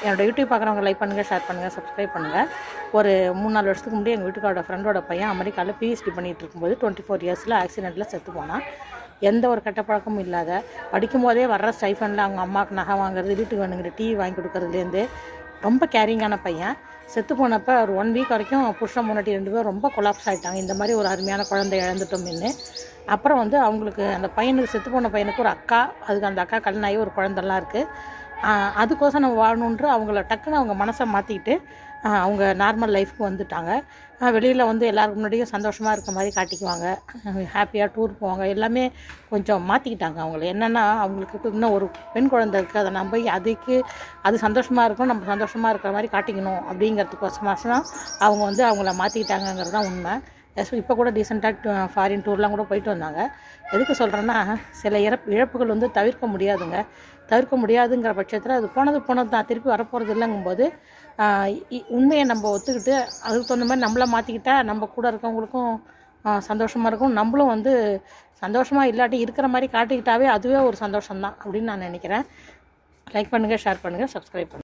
என்னோடய யூடியூப் பார்க்குறவங்க லைக் பண்ணுங்கள், ஷேர் பண்ணுங்கள், சப்ஸ்கிரைப் பண்ணுங்கள். ஒரு 3-4 வருஷத்துக்கு முன்னாடி எங்கள் வீட்டுக்காரோட ஃப்ரெண்டோட பையன் அமெரிக்காவில் பிஹெச்டி பண்ணிகிட்டு இருக்கும்போது 24 இயர்ஸில் ஆக்சிடெண்ட்டில் செத்து போனான். எந்த ஒரு கெட்ட பழக்கமும் இல்லாத, படிக்கும் போதே வர்ற ஸ்டைஃபனில் அவங்க அம்மாவுக்கு நகை வாங்குறது, வீட்டுக்கு வேணுங்கிற டிவி வாங்கி கொடுக்குறதுலேருந்து ரொம்ப கேரிங்கான பையன். செத்து போனப்போ ஒரு 1 வீக் வரைக்கும் புருஷன் முன்னாடி 2 பேரும் ரொம்ப கொலாப்ஸ் ஆகிட்டாங்க. இந்த மாதிரி ஒரு அருமையான குழந்தை இழந்துட்டோம்னு. அப்புறம் அவங்களுக்கு அந்த பையனுக்கு, செத்து போன பையனுக்கு ஒரு அக்கா, அதுக்கு அந்த அக்கா கல்யாணம் ஆகி ஒரு குழந்தெல்லாம் இருக்குது. அதுக்கோசம் நம்ம வாழணுன்ற அவங்கள டக்குன்னு அவங்க மனசை மாற்றிக்கிட்டு அவங்க நார்மல் லைஃப்க்கு வந்துட்டாங்க. வெளியில் எல்லாருக்கு முன்னாடியும் சந்தோஷமாக இருக்க மாதிரி காட்டிக்குவாங்க, ஹாப்பியாக டூர் போவாங்க, எல்லாமே கொஞ்சம் மாற்றிக்கிட்டாங்க. அவங்கள என்னென்னா, அவங்களுக்கு இன்னும் ஒரு பெண் குழந்தை இருக்குது, அதை நம்ம அது சந்தோஷமாக இருக்கணும், நம்ம சந்தோஷமாக இருக்கிற மாதிரி காட்டிக்கணும் அப்படிங்கிறதுக்கோசமாக அவங்க அவங்கள மாற்றிக்கிட்டாங்கங்கிறது தான் உண்மை. இப்போ கூட டீசெண்டாக ஃபாரின் டூர்லாம் கூட போயிட்டு வந்தாங்க. எதுக்கு சொல்கிறேன்னா, சில இழப்புகள் தவிர்க்க முடியாதுங்கிற பட்சத்தில் அது போனது தான், திருப்பி வரப்போகிறது இல்லைங்கும்போது உண்மையை நம்ம ஒத்துக்கிட்டு அதுக்கு தகுந்த மாதிரி நம்மளை மாற்றிக்கிட்டா நம்ம கூட இருக்கவங்களுக்கும் சந்தோஷமாக இருக்கும். நம்மளும் சந்தோஷமாக இல்லாட்டி இருக்கிற மாதிரி காட்டிக்கிட்டாவே அதுவே ஒரு சந்தோஷம்தான் அப்படின்னு நான் நினைக்கிறேன். லைக் பண்ணுங்கள், ஷேர் பண்ணுங்கள், சப்ஸ்கிரைப் பண்ணுங்கள்.